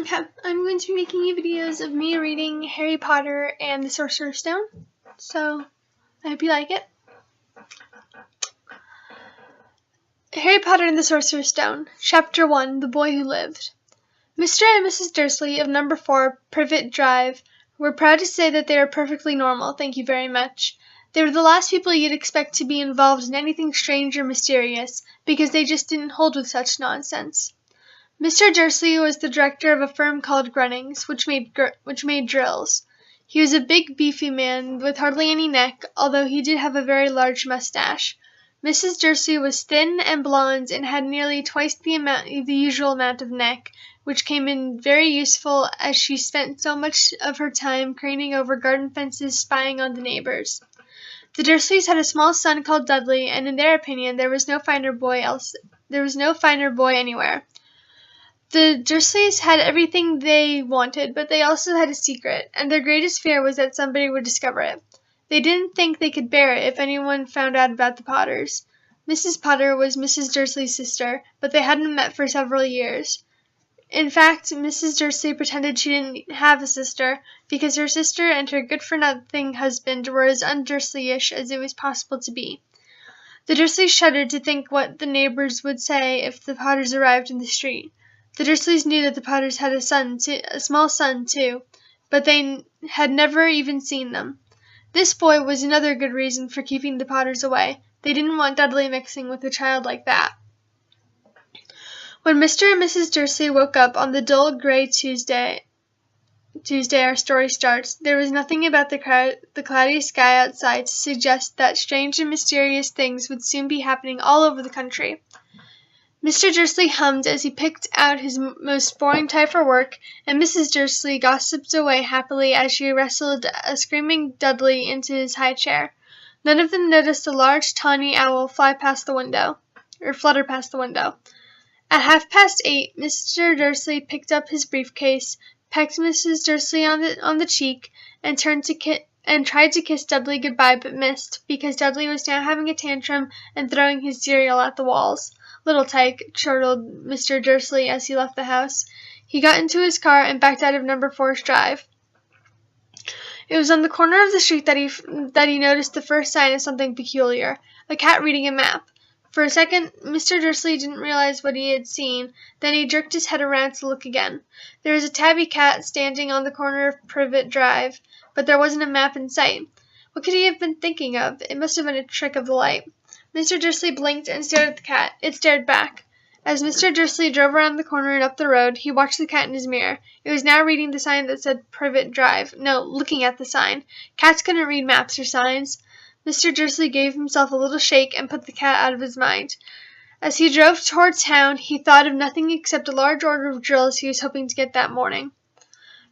Okay, I'm going to be making you videos of me reading Harry Potter and the Sorcerer's Stone, so I hope you like it. Harry Potter and the Sorcerer's Stone, Chapter 1, The Boy Who Lived. Mr. and Mrs. Dursley of number 4, Privet Drive, were proud to say that they were perfectly normal, thank you very much. They were the last people you'd expect to be involved in anything strange or mysterious, because they just didn't hold with such nonsense. Mr. Dursley was the director of a firm called Grunnings, which made drills. He was a big, beefy man with hardly any neck, although he did have a very large mustache. Mrs. Dursley was thin and blonde and had nearly twice the usual amount of neck, which came in very useful as she spent so much of her time craning over garden fences spying on the neighbors. The Dursleys had a small son called Dudley, and in their opinion there was no finer boy anywhere. The Dursleys had everything they wanted, but they also had a secret, and their greatest fear was that somebody would discover it. They didn't think they could bear it if anyone found out about the Potters. Mrs. Potter was Mrs. Dursley's sister, but they hadn't met for several years. In fact, Mrs. Dursley pretended she didn't have a sister, because her sister and her good-for-nothing husband were as un-Dursley-ish as it was possible to be. The Dursleys shuddered to think what the neighbors would say if the Potters arrived in the street. The Dursleys knew that the Potters had a small son, too, but they had never even seen them. This boy was another good reason for keeping the Potters away. They didn't want Dudley mixing with a child like that. When Mr. and Mrs. Dursley woke up on the dull gray Tuesday our story starts, there was nothing about the cloudy sky outside to suggest that strange and mysterious things would soon be happening all over the country. Mr. Dursley hummed as he picked out his most boring tie for work, and Mrs. Dursley gossiped away happily as she wrestled a screaming Dudley into his high chair. None of them noticed a large tawny owl flutter past the window. At 8:30, Mr. Dursley picked up his briefcase, pecked Mrs. Dursley on the cheek, and tried to kiss Dudley goodbye, but missed, because Dudley was now having a tantrum and throwing his cereal at the walls. "Little tyke," chortled Mr. Dursley as he left the house. He got into his car and backed out of number 4's drive. It was on the corner of the street that he noticed the first sign of something peculiar, a cat reading a map. For a second, Mr. Dursley didn't realize what he had seen, then he jerked his head around to look again. There was a tabby cat standing on the corner of Privet Drive, but there wasn't a map in sight. What could he have been thinking of? It must have been a trick of the light. Mr. Dursley blinked and stared at the cat. It stared back. As Mr. Dursley drove around the corner and up the road, he watched the cat in his mirror. It was now reading the sign that said Privet Drive. No, looking at the sign. Cats couldn't read maps or signs. Mr. Dursley gave himself a little shake and put the cat out of his mind. As he drove toward town, he thought of nothing except a large order of drills he was hoping to get that morning.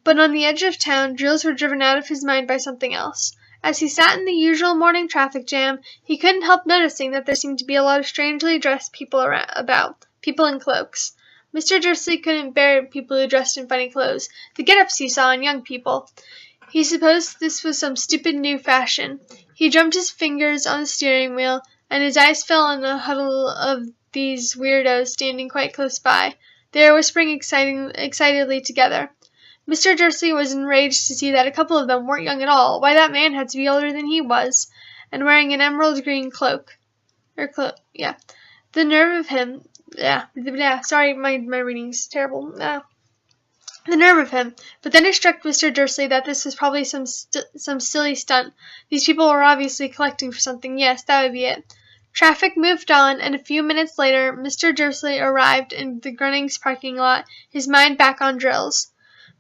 But on the edge of town, drills were driven out of his mind by something else. As he sat in the usual morning traffic jam, he couldn't help noticing that there seemed to be a lot of strangely dressed people about, people in cloaks. Mr. Dursley couldn't bear people who dressed in funny clothes, the get-ups he saw in young people. He supposed this was some stupid new fashion. He drummed his fingers on the steering wheel, and his eyes fell on a huddle of these weirdos standing quite close by. They were whispering excitedly together. Mr. Dursley was enraged to see that a couple of them weren't young at all. Why, that man had to be older than he was, and wearing an emerald green cloak. The nerve of him. Sorry, my reading's terrible. The nerve of him. But then it struck Mr. Dursley that this was probably some silly stunt. These people were obviously collecting for something. Yes, that would be it. Traffic moved on, and a few minutes later, Mr. Dursley arrived in the Grunnings parking lot, his mind back on drills.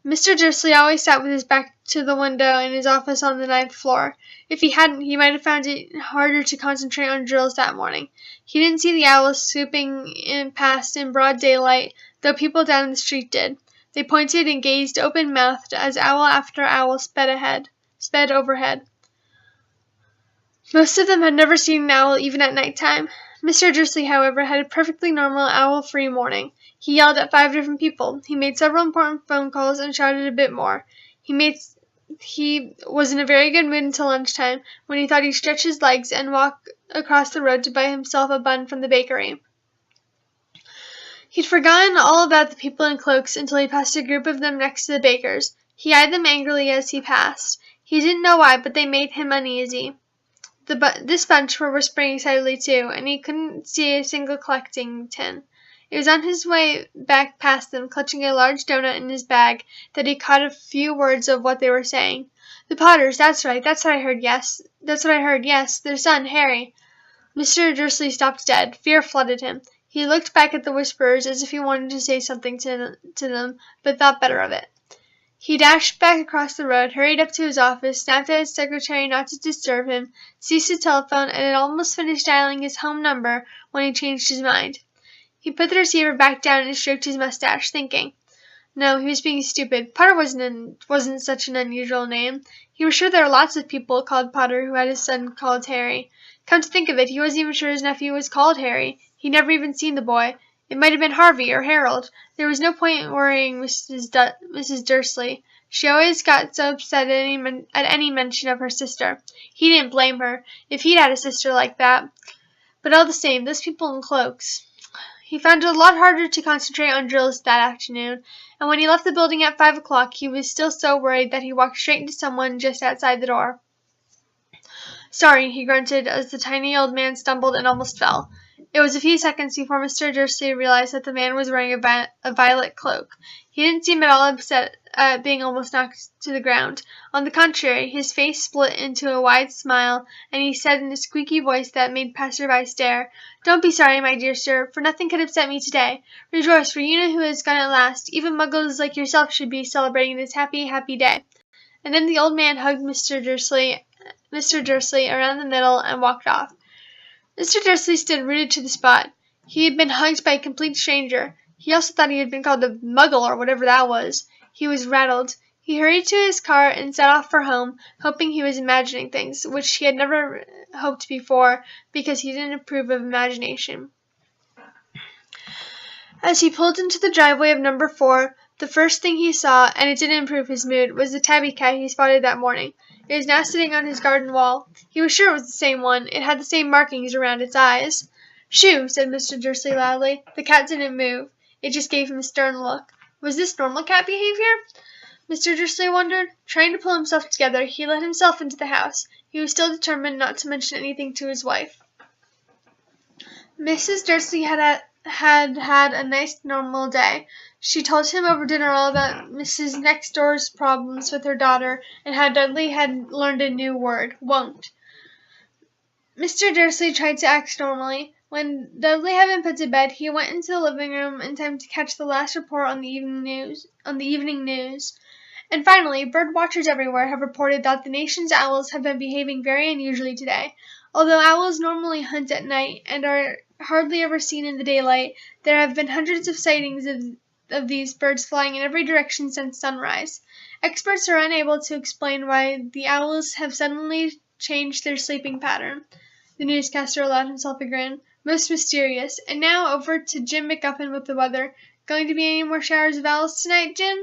Mr. Dursley always sat with his back to the window in his office on the 9th floor. If he hadn't, he might have found it harder to concentrate on drills that morning. He didn't see the owls swooping past in broad daylight, though people down the street did. They pointed and gazed open-mouthed as owl after owl sped overhead. Most of them had never seen an owl even at night time. Mr. Dursley, however, had a perfectly normal owl-free morning. He yelled at 5 different people. He made several important phone calls and shouted a bit more. He was in a very good mood until lunchtime, when he thought he'd stretch his legs and walk across the road to buy himself a bun from the bakery. He'd forgotten all about the people in cloaks until he passed a group of them next to the baker's. He eyed them angrily as he passed. He didn't know why, but they made him uneasy. This bunch were whispering excitedly too, and he couldn't see a single collecting tin. It was on his way back past them, clutching a large doughnut in his bag, that he caught a few words of what they were saying. The Potters, that's right, that's what I heard, yes, their son, Harry. Mr. Dursley stopped dead. Fear flooded him. He looked back at the whisperers as if he wanted to say something to them, but thought better of it. He dashed back across the road, hurried up to his office, snapped at his secretary not to disturb him, seized the telephone, and had almost finished dialing his home number when he changed his mind. He put the receiver back down and stroked his mustache, thinking. No, he was being stupid. Potter wasn't such an unusual name. He was sure there were lots of people called Potter who had a son called Harry. Come to think of it, he wasn't even sure his nephew was called Harry. He'd never even seen the boy. It might have been Harvey or Harold. There was no point in worrying Mrs. Dursley. She always got so upset at any mention of her sister. He didn't blame her, if he'd had a sister like that. But all the same, those people in cloaks. He found it a lot harder to concentrate on drills that afternoon, and when he left the building at 5 o'clock, he was still so worried that he walked straight into someone just outside the door. Sorry, he grunted as the tiny old man stumbled and almost fell. It was a few seconds before Mr. Dursley realized that the man was wearing a violet cloak. He didn't seem at all upset at being almost knocked to the ground. On the contrary, his face split into a wide smile, and he said in a squeaky voice that made passer-by stare, Don't be sorry, my dear sir, for nothing could upset me today. Rejoice, for you know who has gone at last. Even muggles like yourself should be celebrating this happy, happy day. And then the old man hugged Mr. Dursley around the middle and walked off. Mr. Dursley stood rooted to the spot. He had been hugged by a complete stranger. He also thought he had been called a muggle or whatever that was. He was rattled. He hurried to his car and set off for home, hoping he was imagining things, which he had never hoped before, because he didn't approve of imagination. As he pulled into the driveway of number 4, the first thing he saw, and it didn't improve his mood, was the tabby cat he spotted that morning. It was now sitting on his garden wall. He was sure it was the same one. It had the same markings around its eyes. Shoo, said Mr. Dursley loudly. The cat didn't move. It just gave him a stern look. Was this normal cat behavior? Mr. Dursley wondered. Trying to pull himself together, he let himself into the house. He was still determined not to mention anything to his wife. Mrs. Dursley had a nice normal day. She told him over dinner all about Mrs. Next Door's problems with her daughter and how Dudley had learned a new word, won't. Mr. Dursley tried to act normally. When Dudley had been put to bed, he went into the living room in time to catch the last report on the evening news. And finally, bird watchers everywhere have reported that the nation's owls have been behaving very unusually today. Although owls normally hunt at night and are hardly ever seen in the daylight, there have been hundreds of sightings of these birds flying in every direction since sunrise. Experts are unable to explain why the owls have suddenly changed their sleeping pattern. The newscaster allowed himself a grin. Most mysterious. And now over to Jim McGuffin with the weather. Going to be any more showers of owls tonight, Jim?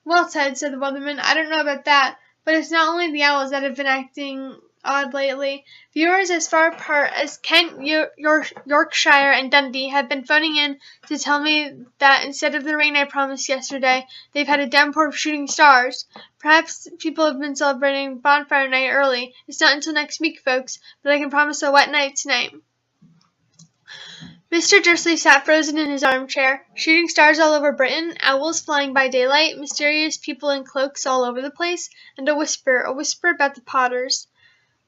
Well, Ted, said the weatherman, I don't know about that, but it's not only the owls that have been acting odd lately. Viewers as far apart as Kent, Yorkshire, and Dundee have been phoning in to tell me that instead of the rain I promised yesterday, they've had a downpour of shooting stars. Perhaps people have been celebrating bonfire night early. It's not until next week, folks, but I can promise a wet night tonight. Mr. Dursley sat frozen in his armchair. Shooting stars all over Britain, owls flying by daylight, mysterious people in cloaks all over the place, and a whisper about the Potters.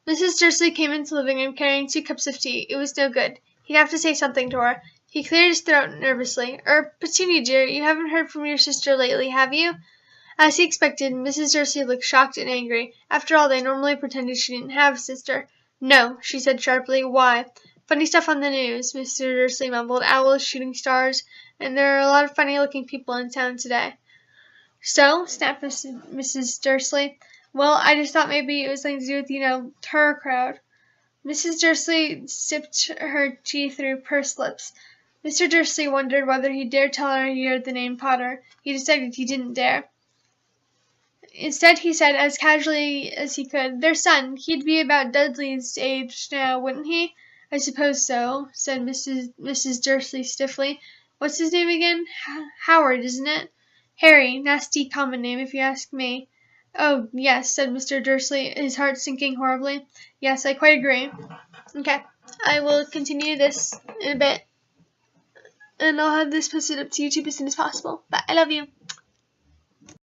Mrs. Dursley came into the living room carrying 2 cups of tea. It was no good. He'd have to say something to her. He cleared his throat nervously. Petunia, dear, you haven't heard from your sister lately, have you? As he expected, Mrs. Dursley looked shocked and angry. After all, they normally pretended she didn't have a sister. No, she said sharply. Why? Funny stuff on the news, Mr. Dursley mumbled. Owls, shooting stars, and there are a lot of funny-looking people in town today. So? Snapped Mrs. Dursley. Well, I just thought maybe it was something to do with, her crowd. Mrs. Dursley sipped her tea through pursed lips. Mr. Dursley wondered whether he dared tell her he heard the name Potter. He decided he didn't dare. Instead, he said, as casually as he could, their son, he'd be about Dudley's age now, wouldn't he? I suppose so, said Mrs. Dursley stiffly. What's his name again? Howard, isn't it? Harry. Nasty common name, if you ask me. Oh, yes, said Mr. Dursley, his heart sinking horribly. Yes, I quite agree. Okay, I will continue this in a bit, and I'll have this posted up to YouTube as soon as possible. But I love you.